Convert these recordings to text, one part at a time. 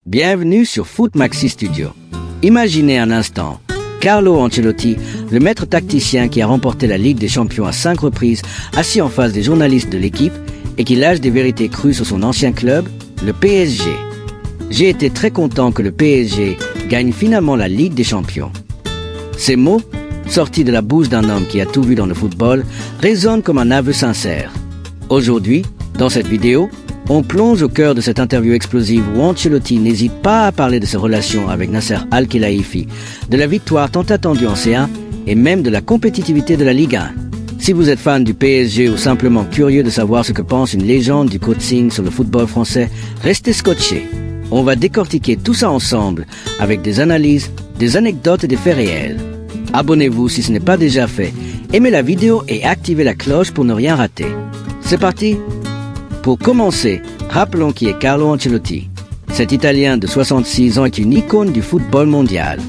Bienvenue sur Foot Maxi Studio. Imaginez un instant, Carlo Ancelotti, le maître tacticien qui a remporté la Ligue des Champions à 5 reprises, assis en face des journalistes de l'équipe et qui lâche des vérités crues sur son ancien club, le PSG. J'ai été très content que le PSG gagne finalement la Ligue des Champions. Ces mots, sortis de la bouche d'un homme qui a tout vu dans le football, résonnent comme un aveu sincère. Aujourd'hui, dans cette vidéo, on plonge au cœur de cette interview explosive où Ancelotti n'hésite pas à parler de ses relations avec Nasser Al-Khelaifi, de la victoire tant attendue en C1 et même de la compétitivité de la Ligue 1. Si vous êtes fan du PSG ou simplement curieux de savoir ce que pense une légende du coaching sur le football français, restez scotchés. On va décortiquer tout ça ensemble avec des analyses, des anecdotes et des faits réels. Abonnez-vous si ce n'est pas déjà fait, aimez la vidéo et activez la cloche pour ne rien rater. C'est parti! Pour commencer, rappelons qui est Carlo Ancelotti. Cet Italien de 66 ans est une icône du football mondial.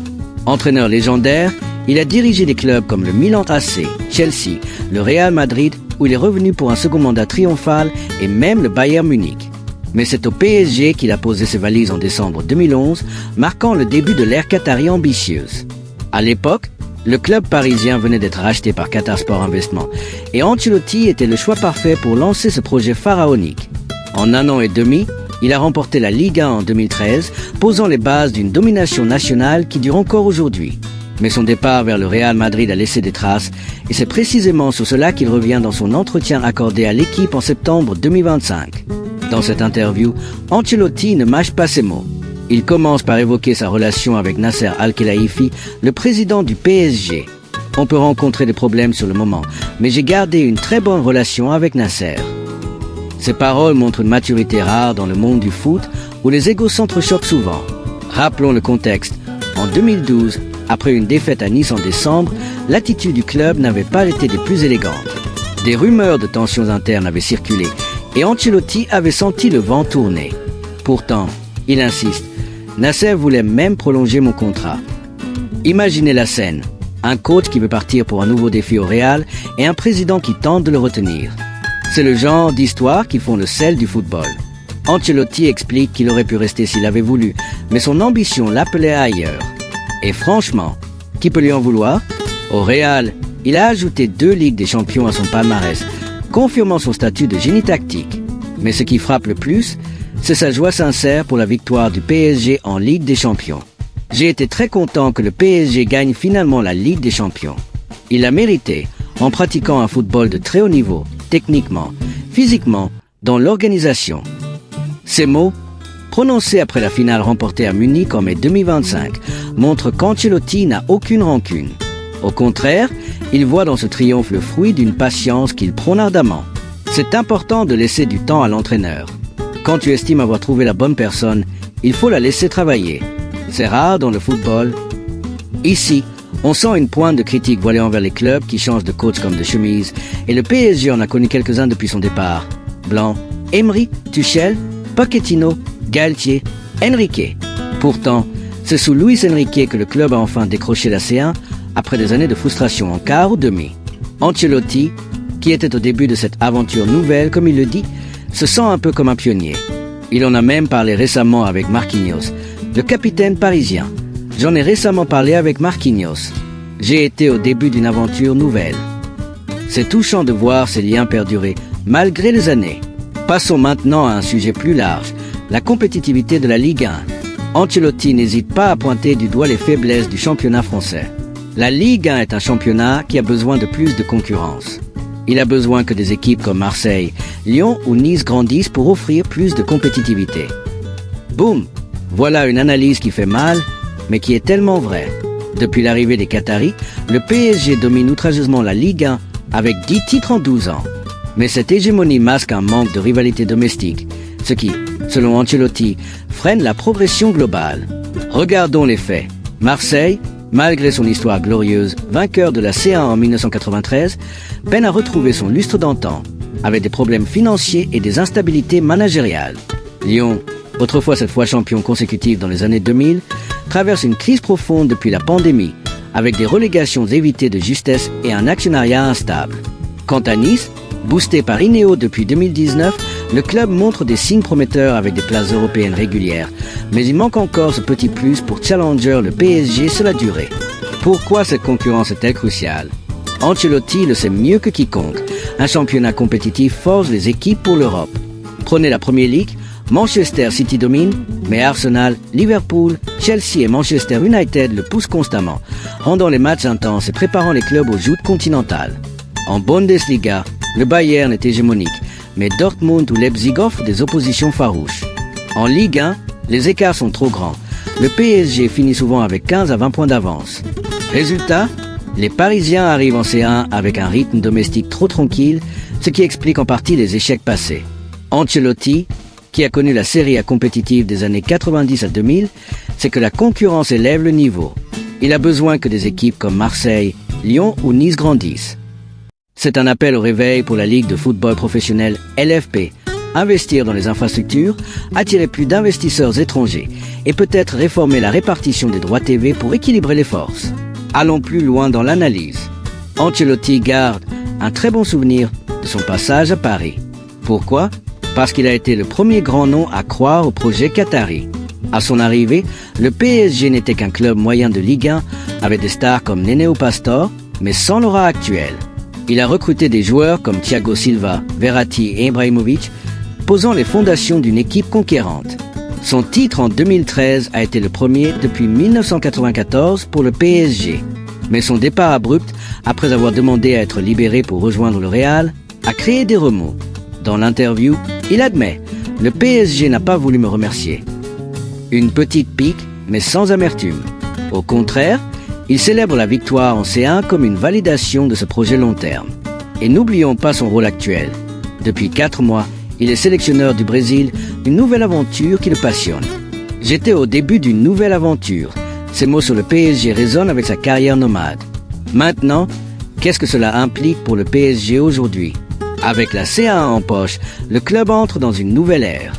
Entraîneur légendaire, il a dirigé des clubs comme le Milan AC, Chelsea, le Real Madrid, où il est revenu pour un second mandat triomphal, et même le Bayern Munich. Mais c'est au PSG qu'il a posé ses valises en décembre 2011, marquant le début de l'ère qatari ambitieuse. À l'époque, le club parisien venait d'être racheté par Qatar Sport Investment et Ancelotti était le choix parfait pour lancer ce projet pharaonique. En 1 an et demi, il a remporté la Ligue 1 en 2013, posant les bases d'une domination nationale qui dure encore aujourd'hui. Mais son départ vers le Real Madrid a laissé des traces et c'est précisément sur cela qu'il revient dans son entretien accordé à l'équipe en septembre 2025. Dans cette interview, Ancelotti ne mâche pas ses mots. Il commence par évoquer sa relation avec Nasser Al-Khelaifi, le président du PSG. On peut rencontrer des problèmes sur le moment, mais j'ai gardé une très bonne relation avec Nasser. Ces paroles montrent une maturité rare dans le monde du foot, où les égos s'entrechoquent souvent. Rappelons le contexte. En 2012, après une défaite à Nice en décembre, l'attitude du club n'avait pas été des plus élégantes. Des rumeurs de tensions internes avaient circulé, et Ancelotti avait senti le vent tourner. Pourtant, il insiste. Nasser voulait même prolonger mon contrat. Imaginez la scène. Un coach qui veut partir pour un nouveau défi au Real et un président qui tente de le retenir. C'est le genre d'histoire qui font le sel du football. Ancelotti explique qu'il aurait pu rester s'il avait voulu, mais son ambition l'appelait ailleurs. Et franchement, qui peut lui en vouloir? Au Real, il a ajouté 2 Ligues des Champions à son palmarès, confirmant son statut de génie tactique. Mais ce qui frappe le plus, c'est sa joie sincère pour la victoire du PSG en Ligue des Champions. J'ai été très content que le PSG gagne finalement la Ligue des Champions. Il l'a mérité en pratiquant un football de très haut niveau, techniquement, physiquement, dans l'organisation. Ces mots, prononcés après la finale remportée à Munich en mai 2025, montrent qu'Ancelotti n'a aucune rancune. Au contraire, il voit dans ce triomphe le fruit d'une patience qu'il prône ardemment. C'est important de laisser du temps à l'entraîneur. Quand tu estimes avoir trouvé la bonne personne, il faut la laisser travailler. C'est rare dans le football. Ici, on sent une pointe de critique voilée envers les clubs qui changent de coach comme de chemise, et le PSG en a connu quelques-uns depuis son départ. Blanc, Emery, Tuchel, Pochettino, Galtier, Enrique. Pourtant, c'est sous Luis Enrique que le club a enfin décroché la C1 après des années de frustration en quart ou demi. Ancelotti, qui était au début de cette aventure nouvelle, comme il le dit, se sent un peu comme un pionnier. Il en a même parlé récemment avec Marquinhos, le capitaine parisien. J'en ai récemment parlé avec Marquinhos. J'ai été au début d'une aventure nouvelle. C'est touchant de voir ces liens perdurer, malgré les années. Passons maintenant à un sujet plus large, la compétitivité de la Ligue 1. Ancelotti n'hésite pas à pointer du doigt les faiblesses du championnat français. La Ligue 1 est un championnat qui a besoin de plus de concurrence. Il a besoin que des équipes comme Marseille, Lyon ou Nice grandissent pour offrir plus de compétitivité. Boum! Voilà une analyse qui fait mal, mais qui est tellement vraie. Depuis l'arrivée des Qataris, le PSG domine outrageusement la Ligue 1 avec 10 titres en 12 ans. Mais cette hégémonie masque un manque de rivalité domestique, ce qui, selon Ancelotti, freine la progression globale. Regardons les faits. Marseille, malgré son histoire glorieuse, vainqueur de la C1 en 1993, peine à retrouver son lustre d'antan, avec des problèmes financiers et des instabilités managériales. Lyon, autrefois cette fois champion consécutif dans les années 2000, traverse une crise profonde depuis la pandémie, avec des relégations évitées de justesse et un actionnariat instable. Quant à Nice, boosté par Ineos depuis 2019, Le club montre des signes prometteurs avec des places européennes régulières, mais il manque encore ce petit plus pour challenger le PSG sur la durée. Pourquoi cette concurrence est-elle cruciale? Ancelotti le sait mieux que quiconque. Un championnat compétitif forge les équipes pour l'Europe. Prenez la Premier League, Manchester City domine, mais Arsenal, Liverpool, Chelsea et Manchester United le poussent constamment, rendant les matchs intenses et préparant les clubs aux joutes continentales. En Bundesliga, le Bayern est hégémonique, mais Dortmund ou Leipzig offrent des oppositions farouches. En Ligue 1, les écarts sont trop grands. Le PSG finit souvent avec 15 à 20 points d'avance. Résultat, les Parisiens arrivent en C1 avec un rythme domestique trop tranquille, ce qui explique en partie les échecs passés. Ancelotti, qui a connu la Serie A compétitive des années 90 à 2000, c'est que la concurrence élève le niveau. Il a besoin que des équipes comme Marseille, Lyon ou Nice grandissent. C'est un appel au réveil pour la Ligue de football professionnel LFP. Investir dans les infrastructures, attirer plus d'investisseurs étrangers et peut-être réformer la répartition des droits TV pour équilibrer les forces. Allons plus loin dans l'analyse. Ancelotti garde un très bon souvenir de son passage à Paris. Pourquoi? Parce qu'il a été le premier grand nom à croire au projet qatari. À son arrivée, le PSG n'était qu'un club moyen de Ligue 1 avec des stars comme Nénéo Pastor, mais sans l'aura actuelle. Il a recruté des joueurs comme Thiago Silva, Verratti et Ibrahimovic, posant les fondations d'une équipe conquérante. Son titre en 2013 a été le premier depuis 1994 pour le PSG. Mais son départ abrupt, après avoir demandé à être libéré pour rejoindre le Real, a créé des remous. Dans l'interview, il admet « Le PSG n'a pas voulu me remercier ». Une petite pique, mais sans amertume. Au contraire, il célèbre la victoire en C1 comme une validation de ce projet long terme. Et n'oublions pas son rôle actuel. Depuis 4 mois, il est sélectionneur du Brésil, une nouvelle aventure qui le passionne. J'étais au début d'une nouvelle aventure. Ces mots sur le PSG résonnent avec sa carrière nomade. Maintenant, qu'est-ce que cela implique pour le PSG aujourd'hui? Avec la C1 en poche, le club entre dans une nouvelle ère.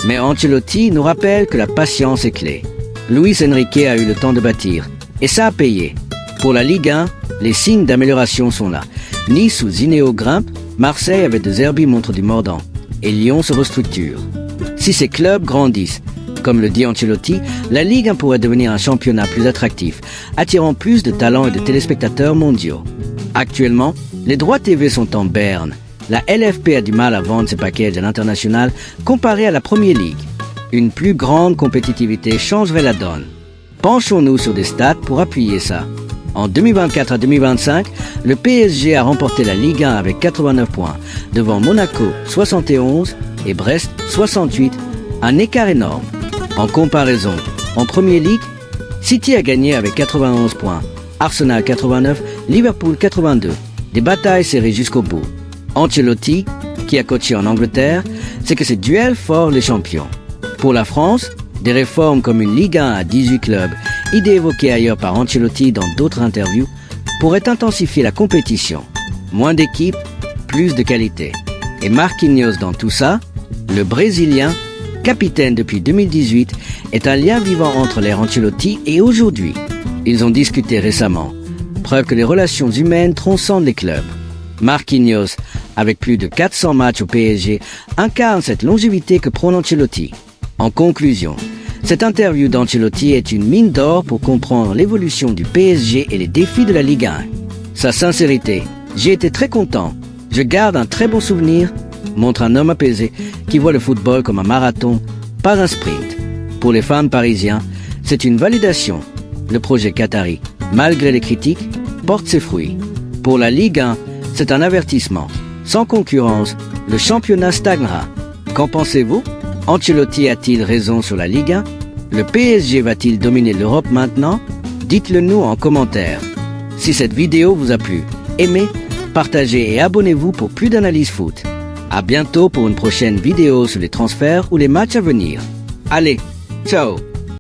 Mais Ancelotti nous rappelle que la patience est clé. Luis Enrique a eu le temps de bâtir, et ça a payé. Pour la Ligue 1, les signes d'amélioration sont là. Nice sous Zinedine grimpe, Marseille avec De Zerbi montre du mordant, et Lyon se restructure. Si ces clubs grandissent, comme le dit Ancelotti, la Ligue 1 pourrait devenir un championnat plus attractif, attirant plus de talents et de téléspectateurs mondiaux. Actuellement, les droits TV sont en berne. La LFP a du mal à vendre ses packages à l'international comparé à la Premier League. Une plus grande compétitivité changerait la donne. Penchons-nous sur des stats pour appuyer ça. En 2024 à 2025, le PSG a remporté la Ligue 1 avec 89 points, devant Monaco 71 et Brest 68, un écart énorme. En comparaison, en Premier League, City a gagné avec 91 points, Arsenal 89, Liverpool 82. Des batailles serrées jusqu'au bout. Ancelotti, qui a coaché en Angleterre, sait que ces duels forgent les champions. Pour la France, des réformes comme une Ligue 1 à 18 clubs, idée évoquée ailleurs par Ancelotti dans d'autres interviews, pourraient intensifier la compétition. Moins d'équipes, plus de qualité. Et Marquinhos dans tout ça, le Brésilien, capitaine depuis 2018, est un lien vivant entre l'ère Ancelotti et aujourd'hui. Ils ont discuté récemment, preuve que les relations humaines transcendent les clubs. Marquinhos, avec plus de 400 matchs au PSG, incarne cette longévité que prône Ancelotti. En conclusion, cette interview d'Ancelotti est une mine d'or pour comprendre l'évolution du PSG et les défis de la Ligue 1. Sa sincérité, j'ai été très content, je garde un très bon souvenir, montre un homme apaisé qui voit le football comme un marathon, pas un sprint. Pour les fans parisiens, c'est une validation. Le projet qatari, malgré les critiques, porte ses fruits. Pour la Ligue 1, c'est un avertissement. Sans concurrence, le championnat stagnera. Qu'en pensez-vous? Ancelotti a-t-il raison sur la Ligue 1? Le PSG va-t-il dominer l'Europe maintenant? Dites-le nous en commentaire. Si cette vidéo vous a plu, aimez, partagez et abonnez-vous pour plus d'analyses foot. À bientôt pour une prochaine vidéo sur les transferts ou les matchs à venir. Allez, ciao!